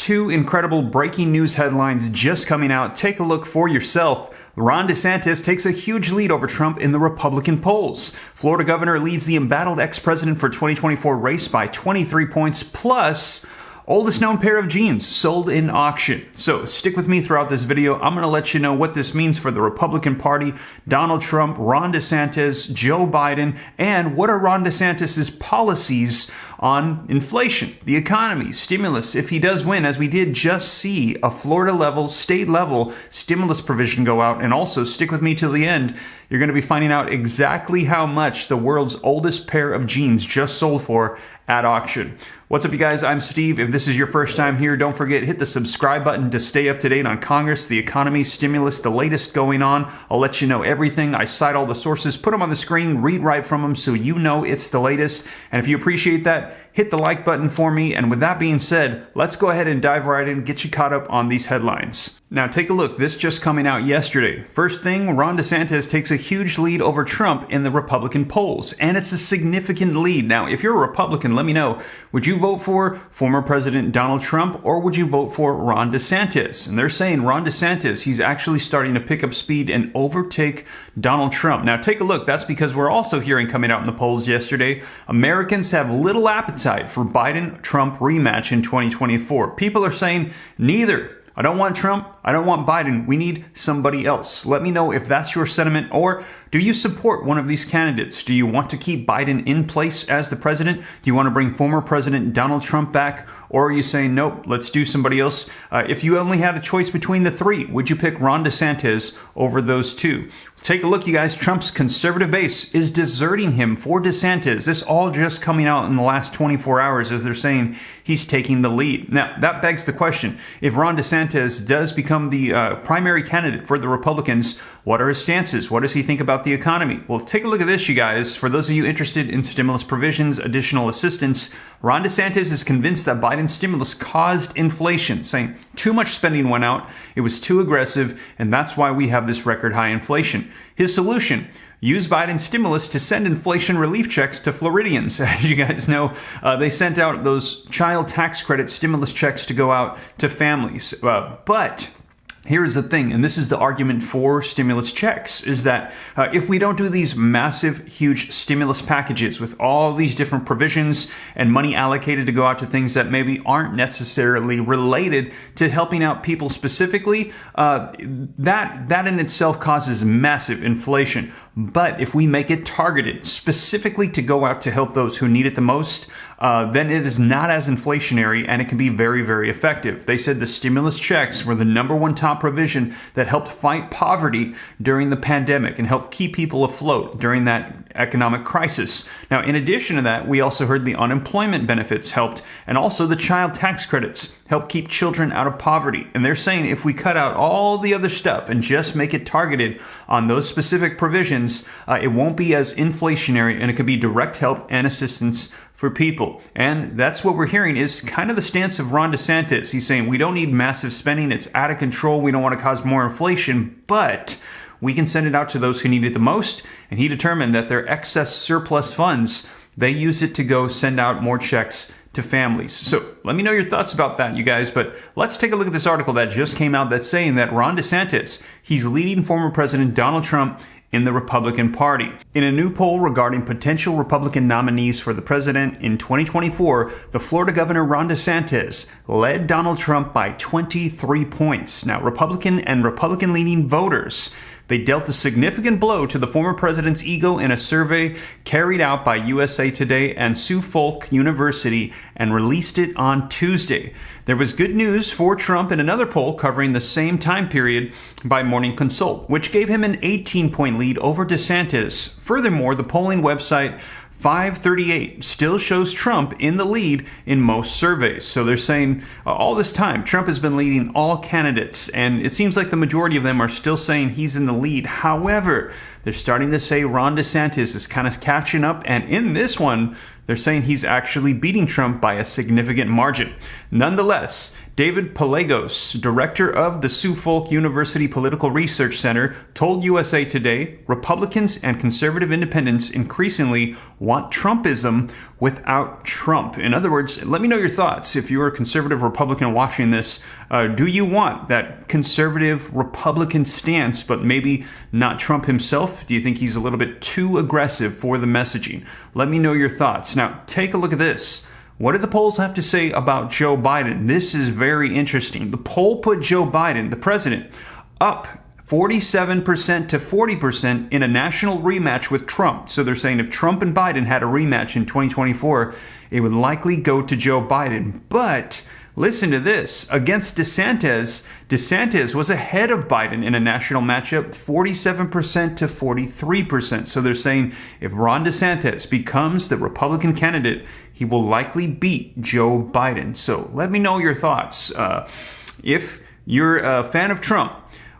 two incredible breaking news headlines just coming out. Take a look for yourself. Ron DeSantis takes a huge lead over Trump in the Republican polls. Florida governor leads the embattled ex-president for 2024 race by 23 points, plus oldest known pair of jeans sold in auction. So stick with me throughout this video. I'm going to let you know what this means for the Republican Party, Donald Trump, Ron DeSantis, Joe Biden, and what are Ron DeSantis' policies on inflation, the economy, stimulus, if he does win, as we did just see a Florida level, state level stimulus provision go out. And also stick with me till the end. You're going to be finding out exactly how much the world's oldest pair of jeans just sold for at auction. What's up, you guys? I'm Steve. If this is your first time here, don't forget, hit the subscribe button to stay up to date on Congress, the economy, stimulus, the latest going on. I'll let you know everything. I cite all the sources, put them on the screen, read right from them so you know it's the latest. And if you appreciate that, hit the like button for me. And with that being said, let's go ahead and dive right in, get you caught up on these headlines. Now, take a look. This just coming out yesterday. First thing, Ron DeSantis takes a huge lead over Trump in the Republican polls, and it's a significant lead. Now, if you're a Republican, let me know. Would you vote for former President Donald Trump, or would you vote for Ron DeSantis? And they're saying Ron DeSantis, he's actually starting to pick up speed and overtake Donald Trump. Now, take a look. That's because we're also hearing coming out in the polls yesterday, Americans have little appetite for Biden-Trump rematch in 2024. People are saying neither. I don't want Trump. I don't want Biden. We need somebody else. Let me know if that's your sentiment, or do you support one of these candidates? Do you want to keep Biden in place as the president? Do you want to bring former President Donald Trump back? Or are you saying, nope, let's do somebody else? If you only had a choice between the three, would you pick Ron DeSantis over those two? Take a look, you guys. Trump's conservative base is deserting him for DeSantis. This all just coming out in the last 24 hours as they're saying he's taking the lead. Now, that begs the question. If Ron DeSantis does become the primary candidate for the Republicans, what are his stances? What does he think about the economy? Well, take a look at this, you guys. For those of you interested in stimulus provisions, additional assistance, Ron DeSantis is convinced that Biden's stimulus caused inflation, saying too much spending went out, it was too aggressive, and that's why we have this record high inflation. His solution: use Biden's stimulus to send inflation relief checks to Floridians. As you guys know, they sent out those child tax credit stimulus checks to go out to families. But here's the thing, and this is the argument for stimulus checks, is that if we don't do these massive, huge stimulus packages with all these different provisions and money allocated to go out to things that maybe aren't necessarily related to helping out people specifically, that in itself causes massive inflation. But if we make it targeted specifically to go out to help those who need it the most, then it is not as inflationary and it can be very, very effective. They said the stimulus checks were the #1 top provision that helped fight poverty during the pandemic and helped keep people afloat during that economic crisis. Now, in addition to that, we also heard the unemployment benefits helped, and also the child tax credits help keep children out of poverty. And they're saying if we cut out all the other stuff and just make it targeted on those specific provisions, it won't be as inflationary and it could be direct help and assistance for people. And that's what we're hearing is kind of the stance of Ron DeSantis. He's saying we don't need massive spending. It's out of control. We don't want to cause more inflation, but we can send it out to those who need it the most. And he determined that their excess surplus funds, they use it to go send out more checks to families. So let me know your thoughts about that, you guys. But let's take a look at this article that just came out that's saying that Ron DeSantis, he's leading former President Donald Trump in the Republican Party. In a new poll regarding potential Republican nominees for the president in 2024, the Florida governor Ron DeSantis led Donald Trump by 23 points. Now, Republican and Republican-leaning voters, they dealt a significant blow to the former president's ego in a survey carried out by USA Today and Suffolk University and released it on Tuesday. There was good news for Trump in another poll covering the same time period by Morning Consult, which gave him an 18-point lead over DeSantis. Furthermore, the polling website 538 still shows Trump in the lead in most surveys. So they're saying all this time, Trump has been leading all candidates, and it seems like the majority of them are still saying he's in the lead. However, they're starting to say Ron DeSantis is kind of catching up, and in this one, they're saying he's actually beating Trump by a significant margin. Nonetheless, David Pelagos, director of the Suffolk University Political Research Center, told USA Today Republicans and conservative independents increasingly want Trumpism without Trump. In other words, let me know your thoughts. If you're a conservative Republican watching this, do you want that conservative Republican stance, but maybe not Trump himself? Do you think he's a little bit too aggressive for the messaging? Let me know your thoughts. Now, take a look at this. What did the polls have to say about Joe Biden? This is very interesting. The poll put Joe Biden, the president, up 47% to 40% in a national rematch with Trump. So they're saying if Trump and Biden had a rematch in 2024, it would likely go to Joe Biden. But listen to this. Against DeSantis, DeSantis was ahead of Biden in a national matchup, 47% to 43%. So they're saying if Ron DeSantis becomes the Republican candidate, he will likely beat Joe Biden. So let me know your thoughts. If you're a fan of Trump,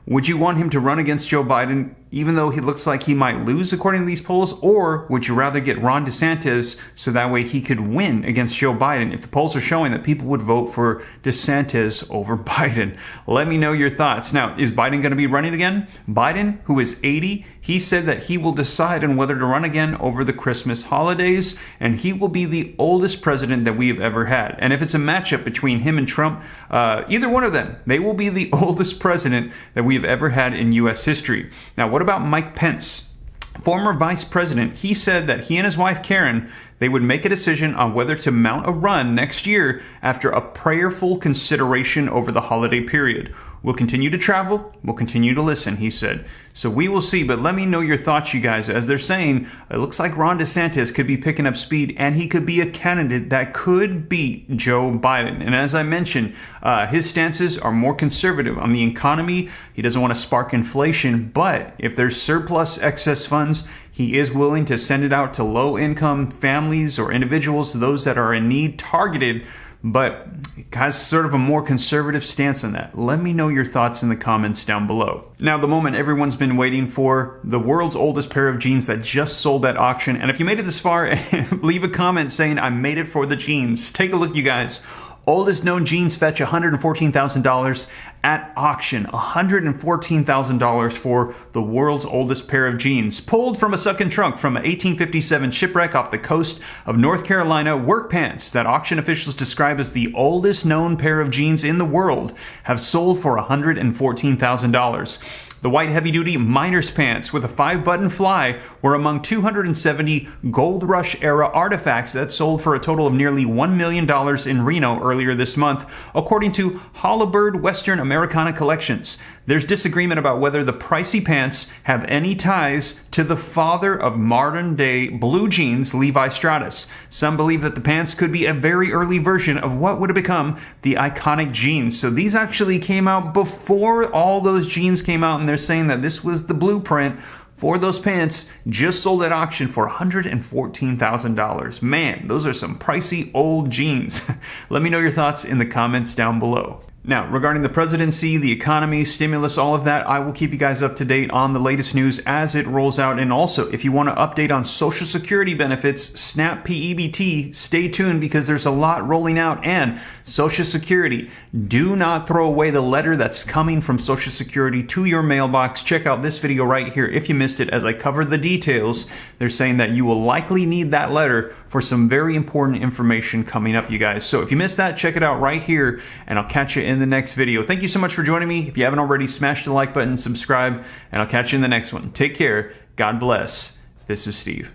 would you want him to run against Joe Biden, even though he looks like he might lose according to these polls? Or would you rather get Ron DeSantis so that way he could win against Joe Biden? If the polls are showing that people would vote for DeSantis over Biden, let me know your thoughts. Now, is Biden going to be running again? Biden, who is 80, he said that he will decide on whether to run again over the Christmas holidays, and he will be the oldest president that we have ever had. And if it's a matchup between him and Trump, either one of them, they will be the oldest president that we have ever had in U.S. history. Now, what about Mike Pence? Former vice president, he said that he and his wife Karen, they would make a decision on whether to mount a run next year after a prayerful consideration over the holiday period. We'll continue to travel, we'll continue to listen, he said. So we will see, but let me know your thoughts, you guys. As they're saying, it looks like Ron DeSantis could be picking up speed, and he could be a candidate that could beat Joe Biden. And as I mentioned, his stances are more conservative on the economy. He doesn't want to spark inflation, but if there's surplus excess funds, he is willing to send it out to low-income families or individuals, those that are in need, targeted, but has sort of a more conservative stance on that. Let me know your thoughts in the comments down below. Now, the moment everyone's been waiting for, the world's oldest pair of jeans that just sold at auction. And if you made it this far, leave a comment saying, I made it for the jeans. Take a look, you guys. Oldest known jeans fetch $114,000 at auction. $114,000 for the world's oldest pair of jeans. Pulled from a sunken trunk from an 1857 shipwreck off the coast of North Carolina, work pants that auction officials describe as the oldest known pair of jeans in the world have sold for $114,000. The white heavy-duty miner's pants with a 5-button fly were among 270 Gold Rush-era artifacts that sold for a total of nearly $1 million in Reno earlier this month, according to Holabird Western Americana Collections. There's disagreement about whether the pricey pants have any ties to the father of modern-day blue jeans, Levi Strauss. Some believe that the pants could be a very early version of what would have become the iconic jeans. So these actually came out before all those jeans came out, and they're saying that this was the blueprint for those pants, just sold at auction for $114,000. Man, those are some pricey old jeans. Let me know your thoughts in the comments down below. Now, regarding the presidency, the economy, stimulus, all of that, I will keep you guys up to date on the latest news as it rolls out. And also, if you want to update on Social Security benefits, SNAP PEBT, stay tuned because there's a lot rolling out. And Social Security, do not throw away the letter that's coming from Social Security to your mailbox. Check out this video right here if you missed it as I cover the details. They're saying that you will likely need that letter for some very important information coming up, you guys. So if you missed that, check it out right here, and I'll catch you in the next video. Thank you so much for joining me. If you haven't already, smash the like button, subscribe, and I'll catch you in the next one. Take care. God bless. This is Steve.